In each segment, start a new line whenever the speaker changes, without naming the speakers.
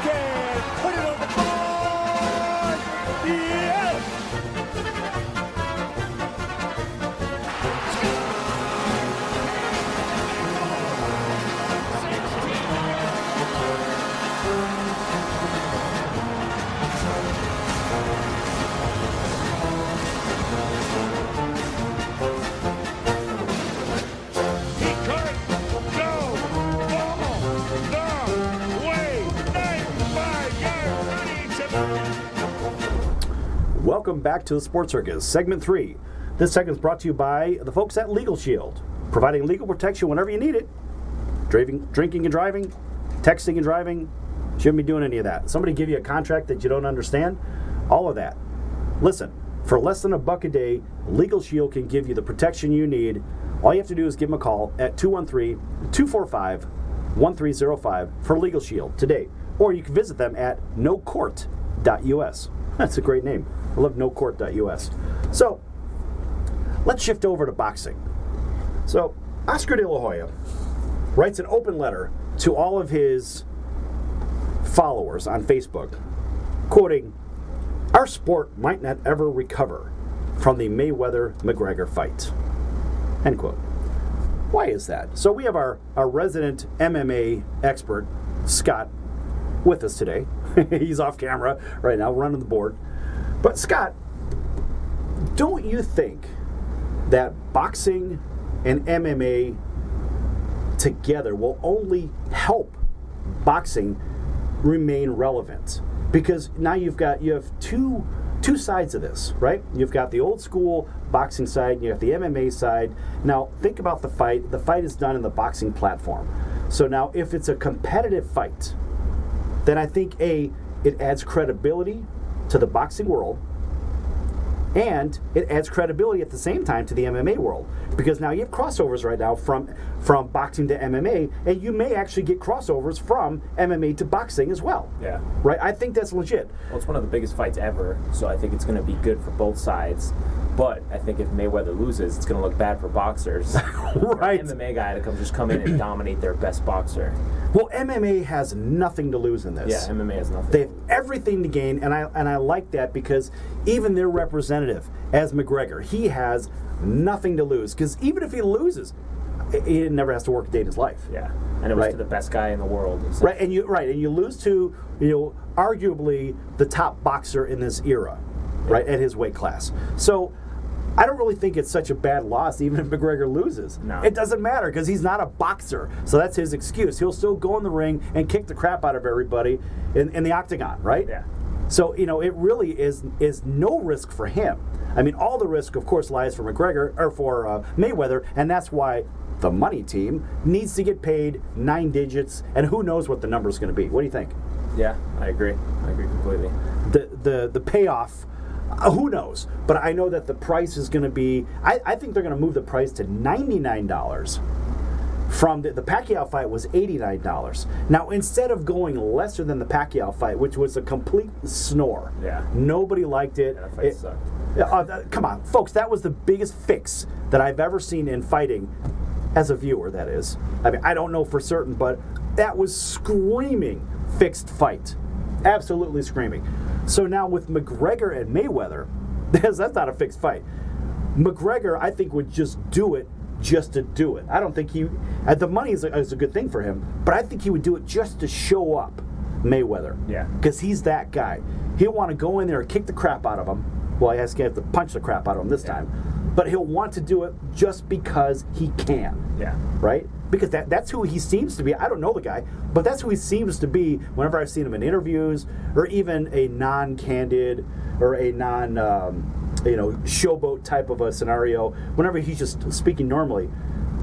can put it on the board. Yes! He could go all the way. 95 yards, ready to...
Welcome back to the Sports Circus, segment 3. This segment is brought to you by the folks at Legal Shield, providing legal protection whenever you need it. Drinking and driving, texting and driving, shouldn't be doing any of that. Somebody give you a contract that you don't understand, all of that. Listen, for less than $1 a day, Legal Shield can give you the protection you need. All you have to do is give them a call at 213-245-1305 for Legal Shield today. Or you can visit them at nocourt.us. That's a great name. I love nocourt.us. So, let's shift over to boxing. So, Oscar De La Hoya writes an open letter to all of his followers on Facebook, quoting, "Our sport might not ever recover from the Mayweather-McGregor fight." End quote. Why is that? So we have our resident MMA expert, Scott, with us today. He's off camera right now, running the board. But Scott, don't you think that boxing and MMA together will only help boxing remain relevant? Because now you have two sides of this, right? You've got the old school boxing side, and you have the MMA side. Now think about the fight. The fight is done in the boxing platform. So now if it's a competitive fight, then I think it adds credibility to the boxing world, and it adds credibility at the same time to the MMA world, because now you have crossovers right now from boxing to MMA, and you may actually get crossovers from MMA to boxing as well.
Yeah.
Right? I think that's legit.
Well, it's one of the biggest fights ever, so I think it's going to be good for both sides. But I think if Mayweather loses, it's going to look bad for boxers.
Right.
For an MMA guy to come in and dominate their best boxer.
Well, MMA has nothing to lose in this.
Yeah, MMA has nothing.
They have everything to gain, and I like that, because even their representative, as McGregor, he has nothing to lose, because even if he loses, he never has to work a day in his life.
Yeah, and it was
right?
to the best guy in the world.
Right, and you lose to arguably the top boxer in this era, right, at his weight class. So I don't really think it's such a bad loss, even if McGregor loses.
No.
It doesn't matter, because he's not a boxer. So that's his excuse. He'll still go in the ring and kick the crap out of everybody in the octagon, right?
Yeah.
So, it really is no risk for him. I mean, all the risk, of course, lies for McGregor, or for Mayweather, and that's why the money team needs to get paid 9 digits, and who knows what the number is going to be. What do you think?
Yeah, I agree. I agree completely.
The payoff, who knows? But I know that the price is going to be, I think they're going to move the price to $99. From the Pacquiao fight was $89. Now, instead of going lesser than the Pacquiao fight, which was a complete snore,
Yeah.
Nobody liked it.
Yeah, that fight sucked.
Come on, folks, that was the biggest fix that I've ever seen in fighting, as a viewer, that is. I mean, I don't know for certain, but that was screaming fixed fight. Absolutely screaming. So now with McGregor and Mayweather, that's not a fixed fight. McGregor, I think, would just do it just to do it. I don't think the money is a good thing for him, but I think he would do it just to show up Mayweather.
Yeah.
Because he's that guy. He'll want to go in there and kick the crap out of him. Well, he has to punch the crap out of him this time. But he'll want to do it just because he can.
Yeah.
Right? Because that's who he seems to be. I don't know the guy, but that's who he seems to be whenever I've seen him in interviews, or even a non-candid or a showboat type of a scenario. Whenever he's just speaking normally,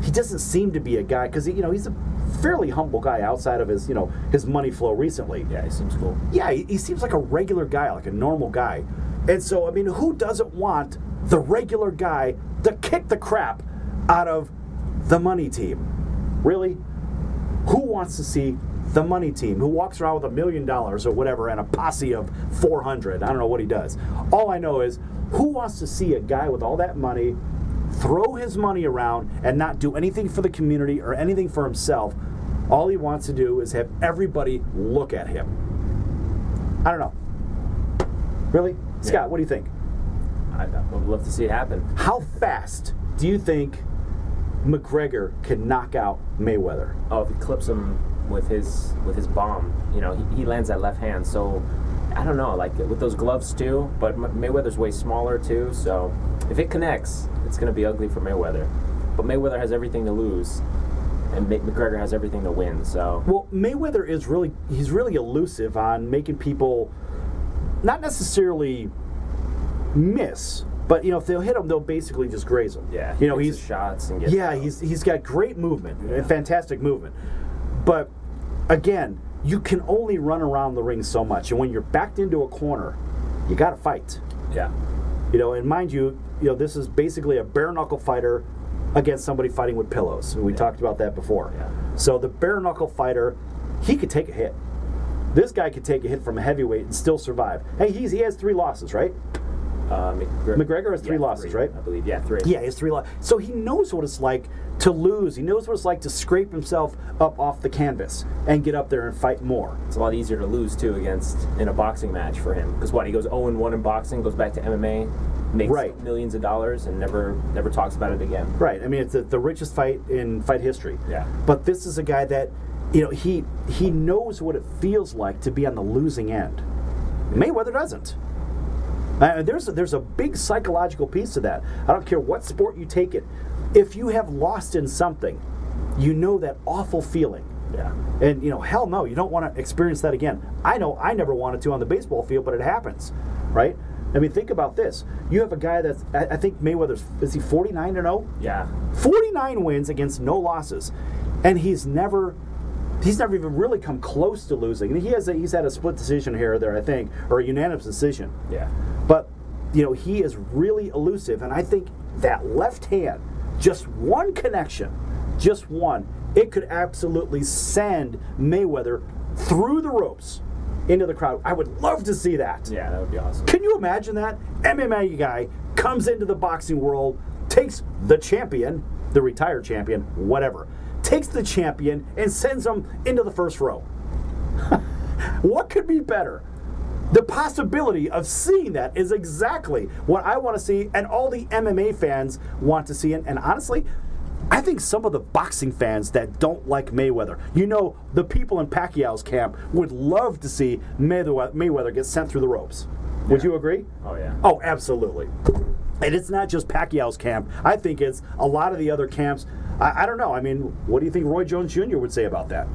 he doesn't seem to be a guy, because he's a fairly humble guy outside of his his money flow recently.
Yeah, he seems cool.
Yeah, he seems like a regular guy, like a normal guy. And so, I mean, who doesn't want the regular guy to kick the crap out of the money team? Really? Who wants to see the money team, who walks around with $1 million or whatever and a posse of 400? I don't know what he does. All I know is, who wants to see a guy with all that money throw his money around and not do anything for the community or anything for himself? All he wants to do is have everybody look at him. I don't know. Really? Scott,
Yeah.
what do you think?
I would love to see it happen.
How fast do you think McGregor can knock out Mayweather?
Oh, if he clips him with his bomb, he lands that left hand. So I don't know, like with those gloves too. But Mayweather's way smaller too. So if it connects, it's going to be ugly for Mayweather. But Mayweather has everything to lose, and McGregor has everything to win. So
Well, Mayweather is he's really elusive on making people not necessarily miss, but if they'll hit him, they'll basically just graze him.
yeah,
he's
his shots and gets
he's got great movement,
Yeah.
fantastic movement. But again, you can only run around the ring so much, and when you're backed into a corner, you got to fight.
yeah.
And mind you, this is basically a bare knuckle fighter against somebody fighting with pillows. And we talked about that before.
Yeah.
So the bare knuckle fighter, he could take a hit. This guy could take a hit from a heavyweight and still survive. Hey, he has 3 losses, right? McGregor has 3 losses, right?
I believe, 3.
Yeah, he has 3 losses. So he knows what it's like to lose. He knows what it's like to scrape himself up off the canvas and get up there and fight more.
It's a lot easier to lose too in a boxing match for him, because he goes 0-1 in boxing, goes back to MMA, makes
Right.
millions of dollars, and never talks about it again.
Right. I mean, it's the richest fight in fight history.
Yeah.
But this is a guy that, he knows what it feels like to be on the losing end. Mayweather doesn't. There's a big psychological piece to that. I don't care what sport you take it. If you have lost in something, you know that awful feeling.
Yeah.
And, hell no, you don't want to experience that again. I know I never wanted to on the baseball field, but it happens, right? I mean, think about this. You have a guy that's, I think Mayweather's, is he 49-0?
Yeah.
49 wins against no losses. And he's never even really come close to losing. And he's had a split decision here or there, I think, or a unanimous decision.
Yeah.
But, he is really elusive. And I think that left hand, just one connection, just one, it could absolutely send Mayweather through the ropes into the crowd. I would love to see that.
Yeah, that would be awesome.
Can you imagine that? MMA guy comes into the boxing world, takes the champion, the retired champion, whatever, takes the champion and sends him into the first row. What could be better? The possibility of seeing that is exactly what I want to see, and all the MMA fans want to see. And honestly, I think some of the boxing fans that don't like Mayweather, the people in Pacquiao's camp would love to see Mayweather get sent through the ropes. Would you agree?
Oh, yeah.
Oh, absolutely. And it's not just Pacquiao's camp. I think it's a lot of the other camps. I don't know. I mean, what do you think Roy Jones Jr. would say about that?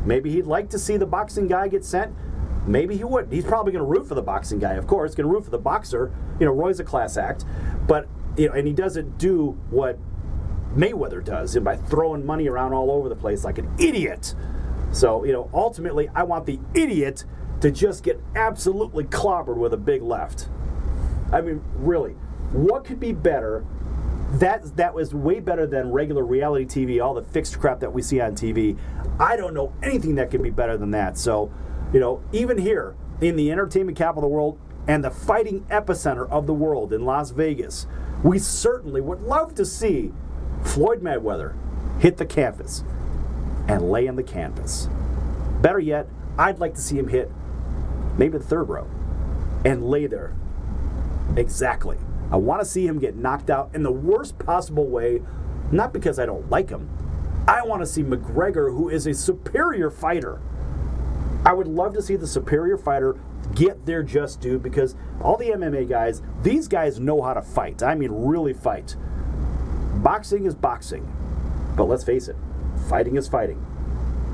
Maybe he'd like to see the boxing guy get sent. Maybe he would. He's probably going to root for the boxing guy, of course. Going to root for the boxer. Roy's a class act. But, and he doesn't do what Mayweather does, by throwing money around all over the place like an idiot. So, ultimately, I want the idiot to just get absolutely clobbered with a big left. I mean, really, what could be better? That was way better than regular reality TV, all the fixed crap that we see on TV. I don't know anything that could be better than that. So, even here in the entertainment capital of the world and the fighting epicenter of the world in Las Vegas, we certainly would love to see Floyd Mayweather hit the canvas and lay in the canvas. Better yet, I'd like to see him hit maybe the third row and lay there. Exactly. I want to see him get knocked out in the worst possible way, not because I don't like him. I want to see McGregor, who is a superior fighter. I would love to see the superior fighter get their just due, because all the MMA guys, these guys know how to fight. I mean, really fight. Boxing is boxing. But let's face it, fighting is fighting.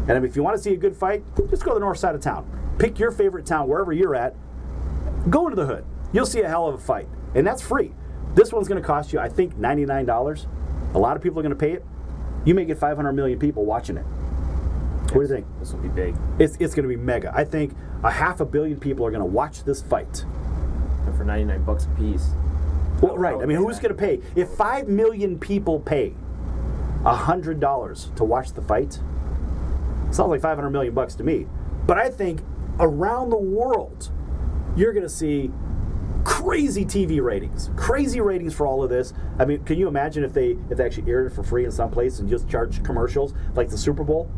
And I mean, if you want to see a good fight, just go to the north side of town. Pick your favorite town, wherever you're at. Go into the hood. You'll see a hell of a fight. And that's free. This one's going to cost you, I think, $99. A lot of people are going to pay it. You may get 500 million people watching it. What do you think?
This will be big.
It's going to be mega. I think 500 million people are going to watch this fight.
And for $99 a piece.
Well, right. I mean, who's going to pay? If 5 million people pay $100 to watch the fight, sounds like 500 million bucks to me. But I think around the world, you're going to see crazy TV ratings, crazy ratings for all of this. I mean, can you imagine if they actually aired it for free in some place and just charged commercials like the Super Bowl?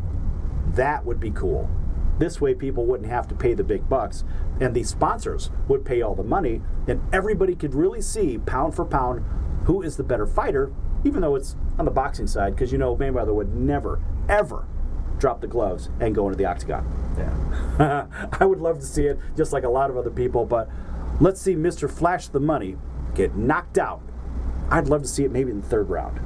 That would be cool. This way people wouldn't have to pay the big bucks, and the sponsors would pay all the money, and everybody could really see, pound for pound, who is the better fighter, even though it's on the boxing side, because Mayweather would never, ever drop the gloves and go into the octagon.
Yeah.
I would love to see it, just like a lot of other people, but let's see Mr. Flash the Money get knocked out. I'd love to see it maybe in the third round.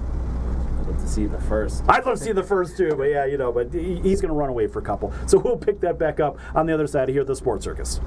I'd love to see the first.
I'd love to see the first two, but yeah, but he's going to run away for a couple. So we'll pick that back up on the other side of here at the Sports Circus.